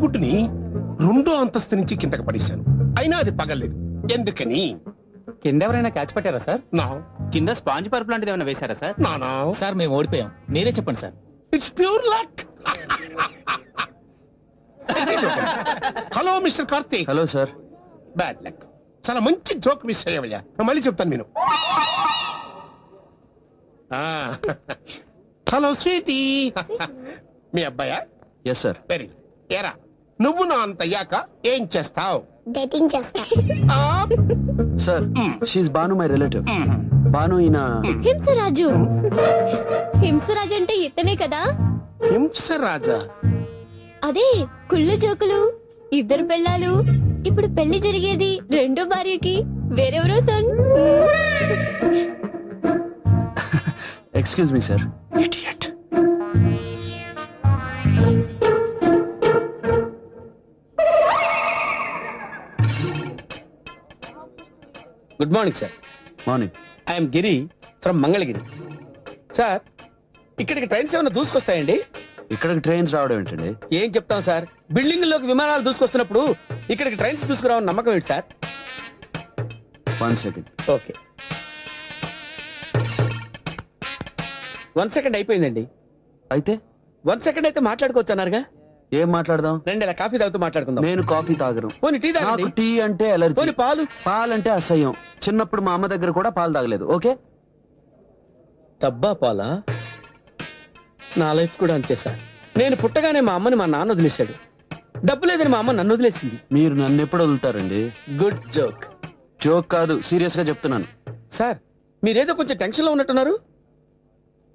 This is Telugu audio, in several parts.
కోడిగుడ్డుని 2వ అంతస్తు నుంచి కిందకి పడేశాను, అయినా అది పగలేదు. ఎందుకని? కింద ఎవరైనా క్యాచ్ పట్టారా సార్? నా కింద స్పాంజ్ పరుపు లాంటిది ఏమైనా వేశారా సార్? నానా, సార్ మేము ఓడిపోయాం, మీరే చెప్పండి sir. It's pure luck. Hello mister Karthik. Hello sir. Bad luck. చాలా మంచి జోక్ మిస్ అయ్యావయ్యా, నేను మళ్ళీ చెప్తాను నేను. Hello sweetie. మీ అబ్బాయా? Yes sir. Very good. ఏరా, నువ్వు నా అంత అయ్యాక ఏం చేస్తావు? డేటింగ్ చేస్తా. Sir, she Banu my relative. Banu ఈయన హింసరాజు. హింసరాజు అంటే ఇతనే కదా? హింసరాజా? అదే కుళ్ళు జోకులు, 2 పెళ్ళాలు, ఇప్పుడు పెళ్లి జరిగేది 2వ భార్యకి. వేరెవరో son. Excuse me sir. Idiot. Good morning sir. Morning. I'm Giri from Mangalagiri. Sir, ఇక్కడికి ట్రైన్స్ ఏమైనా దూసుకొస్తాయండి? ఇక్కడికి ట్రైన్స్ రావడం ఏంటండి? ఏం చెప్తాం సార్, బిల్డింగ్ లోకి విమానాలు దూసుకొస్తున్నప్పుడు ఇక్కడికి ట్రైన్స్ దూసుకురావని నమ్మకం ఏంటి సార్? 1 సెకండ్. ఓకే, 1 సెకండ్ అయిపోయిందండి. అయితే 1 సెకండ్ అయితే మాట్లాడుకోవచ్చు అన్నారుగా. ఏం మాట్లాడదాం? రండి, ఇలా కాఫీ తాగుతూ మాట్లాడుకుందాం. నేను కాఫీ తాగను. పోనీ టీ నాకు తాగండి. టీ అంటే అలర్జీ. పోనీ పాలు. పాలంటే అసహ్యం. చిన్నప్పుడు మా అమ్మ దగ్గర కూడా పాలు తాగలేదు. ఓకే. డబ్బా పాలా? నా లైఫ్ కూడా అంతే సార్. నేను పుట్టగానే మా అమ్మని మా నాన్న వదిలేశాడు. డబ్బు లేదని మా అమ్మ నన్ను వదిలేసింది. మీరు నన్ను ఎప్పుడు వదులుతారండి? Good joke. జోక్ కాదు, సీరియస్ గా చెప్తున్నాను. సార్, మీరేదో కొంచెం టెన్షన్ లో ఉన్నట్టున్నారు.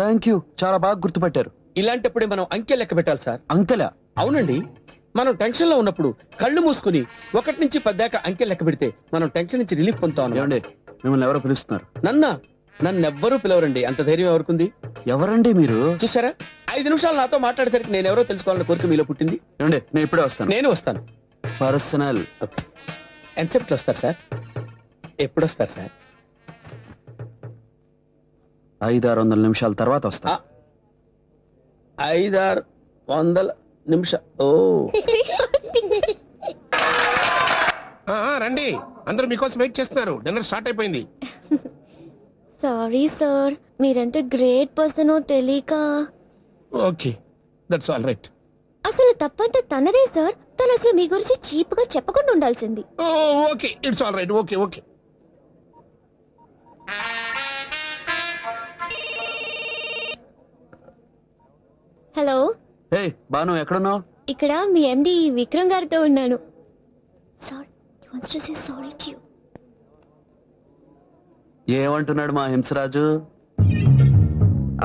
థ్యాంక్ యూ, చాలా బాగా గుర్తుపట్టారు. ఇలాంటప్పుడే మనం అంకె లెక్క పెట్టాలి సార్. అంకెలా? అవునండి, మనం టెన్షన్ లో ఉన్నప్పుడు కళ్ళు మూసుకుని 1 నుంచి 10 దాకా అంకె లెక్క పెడితే మనం టెన్షన్ నుంచి రిలీఫ్ పొందుతాం. ఏమండి, మిమ్మల్ని ఎవరో పిలుస్తున్నారు. నన్నెవ్వరూ పిలవరండి, అంత ధైర్యం ఎవరుకుంది? ఎవరండి మీరు? చూసారా, 5 నిమిషాలు నాతో మాట్లాడేసరికి నేను ఎవరో తెలుసుకోవాలని కోరిక మీలో పుట్టింది. ఏమండి, నేను ఇప్పుడే వస్తాను. నేను వస్తాను. పర్సనల్. ఎంతసేపట్లో వస్తారు సార్? ఎప్పుడు వస్తారు సార్? 500-600 నిమిషాల తర్వాత వస్తా. 500-600 నిమిషాలు. ఓ, రండి, అందరూ మీకోసం వెయిట్ చేస్తున్నారు. డిన్నర్ స్టార్ట్ అయిపోయింది. సారీ సార్, మీరెంత గ్రేట్ పర్సనో తెలియక. Okay, that's all right. అసలు తప్పంతా తనదే సార్. తను అసలు మీ గురించి చీప్ గా చెప్పకుండా ఉండాల్సింది. Okay, it's all right. Okay okay. Hello. Hey Bhanu, ఎక్కడున్నావు? ఇక్కడ మీ ఎండి విక్రమ్ గారితో ఉన్నాను. Sorry to you. ఏమంటున్నాడు మా హింసరాజు?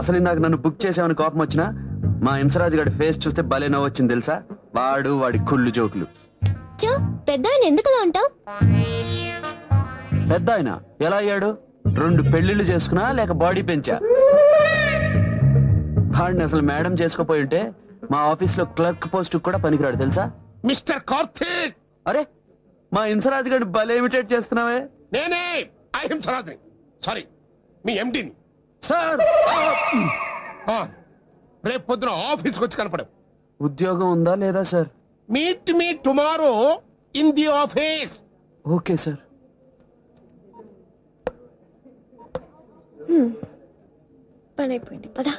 అసలు ఇందాక నన్ను బుక్ చేసామని కోపం వచ్చినా మా హింసరాజు గారి ఫేస్ చూస్తే భలే నవ్వు వచ్చింది తెలుసా? వాడి కుళ్ళు జోకులు. పెద్ద ఆయన ఎందుకలా అంటావు? పెద్ద ఆయన ఎలా అయ్యాడు? 2 పెళ్లిళ్ళు చేసుకున్నా లేక బాడీ పెంచా? వాడిని అసలు మేడం చేసుకోపోయి ఉంటే మా ఆఫీస్ లో క్లర్క్ పోస్ట్ కూడా పనికిరాడు తెలుసా? మిస్టర్ కార్తీక్. అరే, మా హింసరాజు గారిని భలే ఇమిటేట్ చేస్తున్నావే. నేనే ఐ హింసరాజుని. సారీ, మీ ఎండిని. సార్, రేపు పొద్దున ఆఫీస్కి వచ్చి కనపడవు. ఉద్యోగం ఉందా లేదా sir? Meet me tomorrow in the office. Okay sir. పని అయిపోయింది, పదా.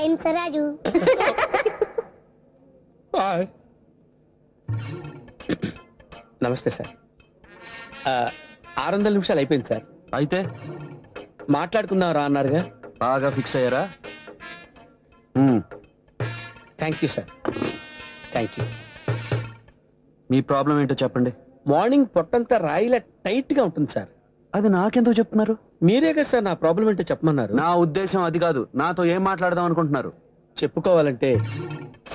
హింసరాజు. బాయ్. నమస్తే సార్. 600 నిమిషాలు అయిపోయింది సార్. అయితే మాట్లాడుకున్నారా అన్నారుగా. బాగా ఫిక్స్ అయ్యారా? Thank you sir, thank you. Me problem ఏంటో చెప్పండి. మార్నింగ్ పొట్టంతా రాయిలా టైట్ గా ఉంటుంది సార్. అది నాకెందుకు చెప్తున్నారు? మీరే కదా సార్ నా ప్రాబ్లం ఏంటో చెప్పమన్నారు. నా ఉద్దేశం అది కాదు. నాతో ఏం మాట్లాడదాం అనుకుంటున్నారు? చెప్పుకోవాలంటే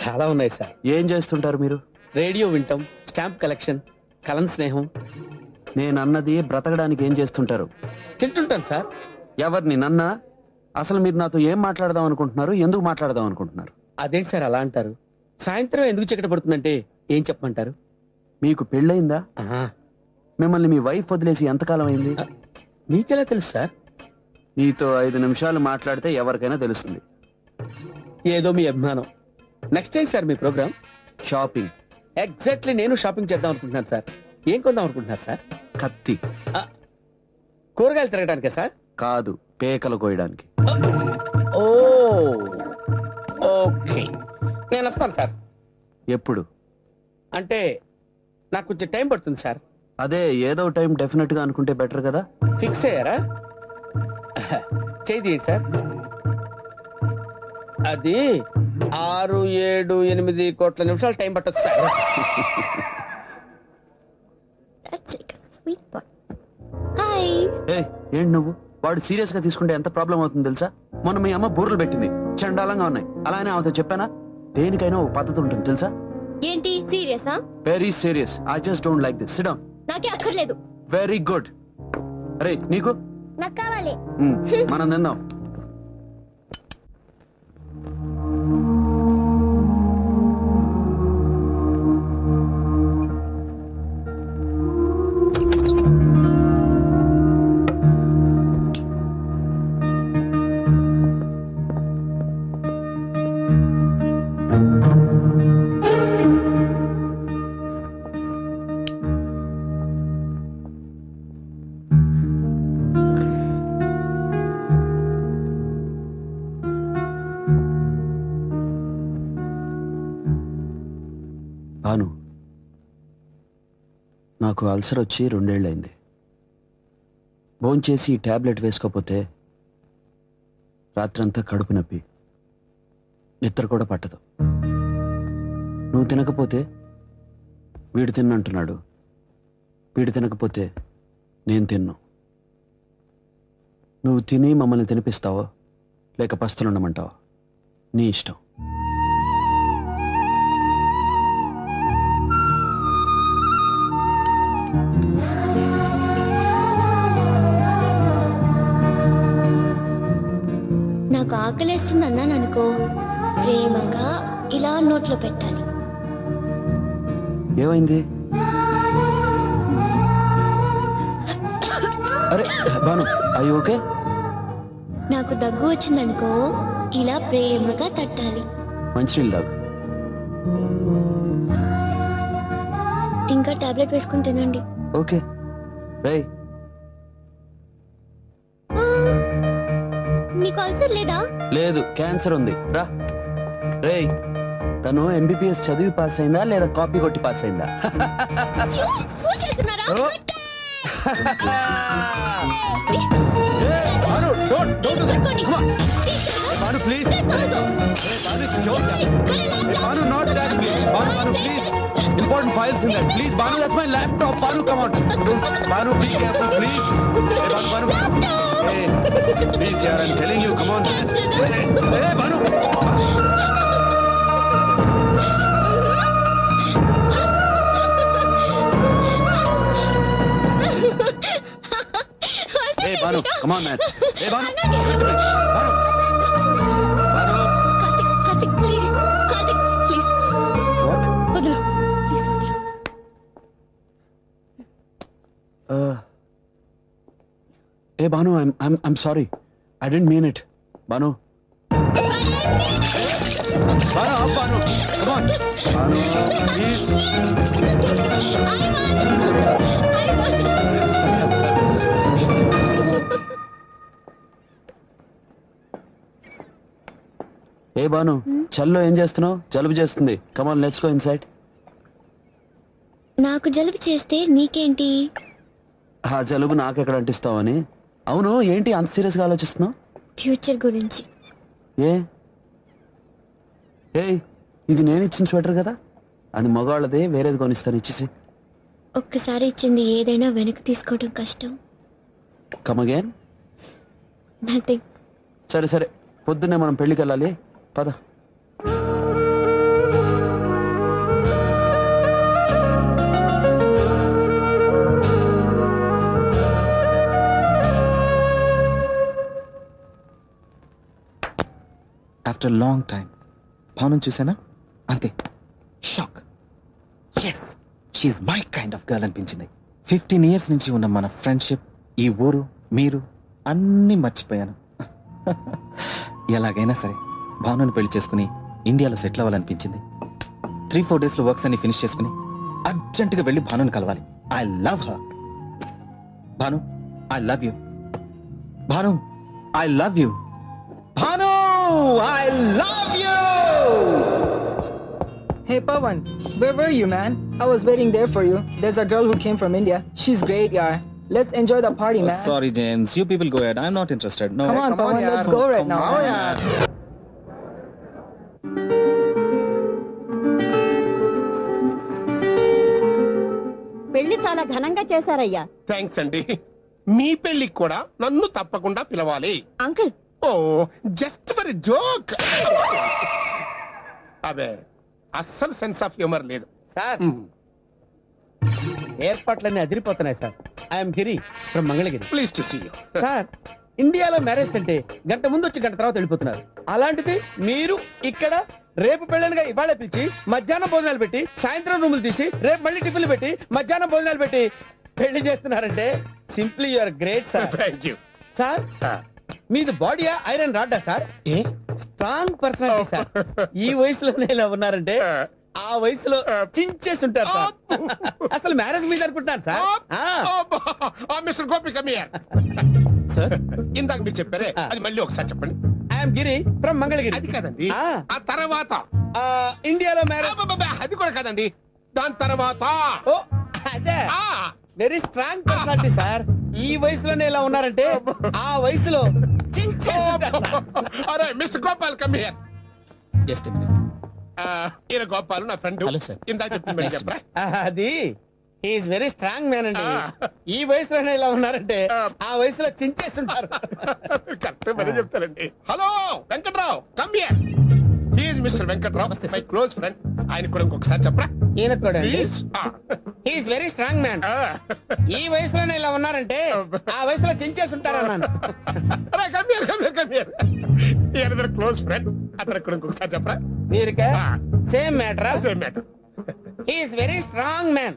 చాలా ఉన్నాయి సార్. ఏం చేస్తుంటారు మీరు? రేడియో వింటాం, స్టాంప్ కలెక్షన్, కలం స్నేహం. నేను అన్నది బ్రతకడానికి ఏం చేస్తుంటారు? తింటుంటాను సార్. ఎవరిని? నన్నా? అసలు మీరు నాతో ఏం మాట్లాడదాం అనుకుంటున్నారు? ఎందుకు మాట్లాడదాం అనుకుంటున్నారు? అదేంటి సార్ అలా అంటారు? సాయంత్రం ఎందుకు చీకటి పడుతుందంటే ఏం చెప్పమంటారు? మీకు పెళ్ళయిందా? ఆహా, మిమ్మల్ని మీ వైఫ్ వదిలేసి ఎంతకాలం అయింది? మీకెలా తెలుసు సార్? నీతో 5 నిమిషాలు మాట్లాడితే ఎవరికైనా తెలుస్తుంది. ఏదో మీ అభిమానం. నెక్స్ట్ టైం సార్ మీ ప్రోగ్రామ్? షాపింగ్. ఎగ్జాక్ట్లీ నేను షాపింగ్ చేద్దాం అనుకుంటున్నాను సార్. ఏం కొందాం అనుకుంటున్నారు సార్? కత్తి కూరగాయలు తిరగడానికే సార్? కాదు, పేకలు కోయడానికి. ఓ ఓకే, నేను వస్తాను సార్. ఎప్పుడు? అంటే నాకు కొంచెం టైం పడుతుంది సార్. అదే ఏదో టైం డెఫినెట్ గా అనుకుంటే బెటర్ కదా. ఫిక్స్ అయ్యారా? చేయి సార్. అది 6, 7, 8 కోట్ల నిమిషాలు టైం పట్టదు సార్. హాయ్. ఏ ఏంటి నువ్వు? వాడు సీరియస్ గా తీసుకుంటే ఎంత ప్రాబ్లం అవుతుంది తెలుసా? మొన్న మీ అమ్మ బూర్లు పెట్టింది, చండాలంగా ఉన్నాయి. అలానే ఆమెతో చెప్పానా, దేనికైనా ఒక పద్ధతి ఉంటుంది తెలుసా? ఏంటి సీరియసా? Very serious. I just don't like this. Sit down. నాకే అక్కర్లేదు. Very good. అరే నీకు? నాకు కావాలి. మనం తిందాం. భాను, నాకు అల్సర్ వచ్చి 2 ఏళ్ళైంది. భోంచేసి ఈ టాబ్లెట్ వేసుకోకపోతే రాత్రంతా కడుపు నొప్పి, నిద్ర కూడా పట్టదు. నువ్వు తినకపోతే వీడు తిన్నంటున్నాడు, వీడు తినకపోతే నేను తిన్ను. నువ్వు తిని మమ్మల్ని తినిపిస్తావో లేక పస్తులుండమంటావో నీ ఇష్టం. నాకు ఆకలేస్తుంది అన్నాను అనుకో, ప్రేమగా ఇలా నోట్లో పెట్టాలి. ఏమైంది? అరే భాను, అయ్యి ఓకే? నాకు దగ్గు వచ్చిందనుకో, ఇలా ప్రేమగా తట్టాలి. మంచినీళ్ళు తాగు. ఇంకా టాబ్లెట్ వేసుకుని తినండి. ఓకే. రేయ్, నీకు అల్సర్ లేదా? లేదు, క్యాన్సర్ ఉంది. రా. రేయ్, తను ఎంబీబీఎస్ చదివి పాస్ అయిందా లేదా కాపీ కొట్టి పాస్ అయిందా? అయ్యో, ఫోన్ చేస్తున్నారా? ఓ. Hey, Bhanu, don't do that. Come on. Hey, Bhanu, please. Hey, Bhanu, it's your job. Hey, Bhanu, not that, please. Bhanu, please. Important files in that. Please, Bhanu, that's my laptop. Bhanu, come on. Bhanu, be careful, please. Hey, Bhanu. Hey, please, yaar, I'm telling you, come on. Hey, Bhanu. Hey, Bhanu, come on, man. Hey, Bhanu. Bhanu. Bhanu. Karthik, please. Karthik, please. What? వదిలు. ప్లీజ్ వదిలు. Hey, Bhanu, I'm sorry. I didn't mean it. Bhanu. Bhanu, up, Bhanu. Come on. Bhanu, please. ఏ బాను, చల్లో ఏం చేస్తున్నావు? జలుబు చేస్తుంది. కమాన్, లెట్స్ గో ఇన్సైడ్. నాకు జలుబు చేస్తే నీకేంటి? ఆ జలుబు నాకెక్కడ అంటిస్తావని. అవును, ఏంటి అంత సీరియస్ గా ఆలోచిస్తున్నావు? ఫ్యూచర్ గురించి. ఏ ఇది నేను ఇచ్చిన స్వెటర్ కదా, అది మగవాళ్ళదే, వేరేది కొనిస్తాను, ఇచ్చేసి. ఒక్కసారి ఇచ్చింది ఏదైనా వెనక్కి తీసుకోవడం కష్టం. Come again. నథింగ్. సరే సరే, పొద్దున్నే మనం పెళ్లికి వెళ్ళాలి, పద. ఆఫ్టర్ లాంగ్ టైం భావన చూసానా, అంతే shock. Yes, she's my kind of girl అనిపించింది. 15 years నుంచి ఉన్న మన ఫ్రెండ్షిప్, ఈ ఊరు, మీరు అన్నీ మర్చిపోయాను. ఎలాగైనా సరే భావనను పెళ్లి చేసుకుని ఇండియాలో సెటిల్ అవ్వాలనిపించింది. 3-4 డేస్ లో వర్క్స్ అన్ని ఫినిష్ చేసుకుని అర్జెంట్ గా వెళ్ళి భానుని కలవాలి. I love her. Bhanu, I love you. Bhanu, I love you. Bhanu, I love you. Hey Pawan, where were you, man? I was waiting there for you. There's a girl who came from India. She's great, yaar. Let's enjoy the party, man. Sorry, James. You people go ahead. I'm not interested. No. Come on, Pawan, let's go right now. Oh, man. yeah. పెళ్లి చాలా ఘనంగా చేశారయ్యా. థ్యాంక్స్ అండి. మీ పెళ్లికి కూడా నన్ను తప్పకుండా పిలవాలి. Uncle oh just for joke. అబే అస్సలు సెన్స్ ఆఫ్ హ్యూమర్ లేదు. సార్ ఏర్పాట్లన్నీ అదిరిపోతున్నాయి sir. I'm Giri from Mangalagiri. Please to see you. Sir ఇండియాలో మ్యారేజ్ అంటే గంట ముందు వచ్చి గంట తర్వాత వెళ్ళిపోతున్నారు. అలాంటిది మీరు ఇక్కడ రేపు పెళ్ళనిగా ఇవాళ పిలిచి మధ్యాహ్నం భోజనాలు పెట్టి సాయంత్రం రూములు తీసి రేపు మళ్ళీ టిఫిన్లు పెట్టి మధ్యాహ్నం భోజనాలు పెట్టి పెళ్లి చేస్తున్నారంటే simply you're great sir. Thank you. Sir మీది బాడీయా ఐరన్ రాడ్డా sir? A strong personality sir. ఈ వయసులోనే ఇలా ఉన్నారంటే ఆ వయసులో చించేసి ఉంటారు సార్. అసలు మ్యారేజ్ మీద అనుకుంటున్నారు sir. Mister Gopi come here sir ఇందాక మీరు చెప్పారే అది మళ్ళీ ఒకసారి చెప్పండి. I'm Giri from Mangalagiri. అది కాదండి. ఆ. ఆ తర్వాత ఇండియాలో మ్యారేజ్. అబ్బబ్బబ్బ, అది కూడా కాదండి. దాని తర్వాత ఓ అదే ఆ, వెరీ స్ట్రాంగ్ పర్సనాలిటీ సార్. ఈ వయసులోనే ఇలా ఉన్నారంటే ఆ వయసులో చించేసి ఉంటారు సార్. అరే mister Gopal come here. Just a minute. ఈయన గోపాల్ నా ఫ్రెండ్. Hello, sir. ఇందాక చెప్పింది మళ్ళీ చెప్పరా. అది హీఈస్ వెరీ స్ట్రాంగ్ మ్యాన్ అండి. ఆ. ఈ వయసులోనే ఇలా ఉన్నారంటే ఆ వయసులో చించేసి ఉంటారు. కరెక్ట్ మళ్ళీ చెప్తారండి. Hello Venkatrao come here. He's mister Venkatrao my close friend. ఆయన కూడా ఇంకొకసారి చెప్పరా ఈయన కూడా please. He's very strong man. ఈ వయసులోనే ఇలా ఉన్నారంటే ఆ వయసులో చించేసి ఉంటారు అన్నాను. అరే కమియర్ కమియర్ కమియర్. ఈయన క్లోజ్ ఫ్రెండ్. అతను కూడా ఇంకొకసారి చెప్పరా. వీరికే సేమ్ మ్యాటరా. Same matter. He's very strong man.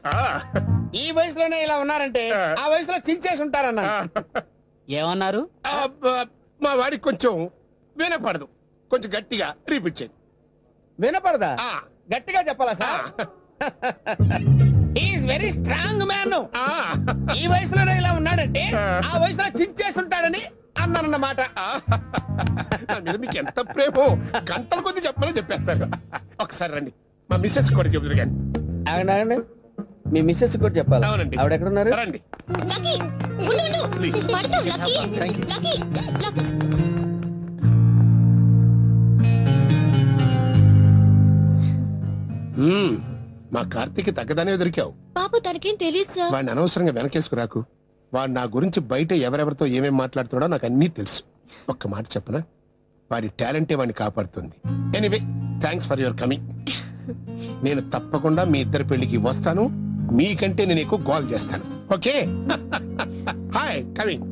ఈ వయసులోనే ఇలా ఉన్నారంటే ఆ వయసులో చించేసి ఉంటారన్నాను. ఏమన్నారు? మా వాడికి కొంచెం వినపడదు. కొంచెం గట్టిగా రిపీట్ చేయండి. వినపడదా? ఆ. గట్టిగా చెప్పాలా sir? He's very strong man. ఆ. ఈ వయసులోనే ఇలా ఉన్నాడంటే ఆ వయసులో చించేసి ఉంటాడని అన్నానన్నమాట. నా మీద మీకు ఎంత ప్రేమో గంటల కొద్ది చెప్పమని చెప్పేస్తారు. ఒకసారి రండి మా మిస్సెస్ కూడా చెబుతారు కానీ. ఆగండి మీ మిస్సెస్ కూడా చెప్పాలి. అవునండి. ఆవిడ ఎక్కడ ఉన్నారు? రండి లక్కీ ఉండు ఉండు. Please. పడతావు lucky. Thank you. Lucky lucky. మా కార్తీక్ తగ్గదానే దొరికావు. పాప తనకేం తెలియదు సార్. వాడిని అనవసరంగా వెనకేసుకురాకు. వాడు నా గురించి బయట ఎవరెవరితో ఏమేం మాట్లాడుతున్నాడో నాకు అన్నీ తెలుసు. ఒక్క మాట చెప్పనా, వాడి టాలెంటే వాడిని కాపాడుతుంది. Anyway thanks for your coming. నేను తప్పకుండా మీ ఇద్దరి పెళ్లికి వస్తాను. మీకంటే నేను ఎక్కువ గోల్ చేస్తాను. Okay hi coming.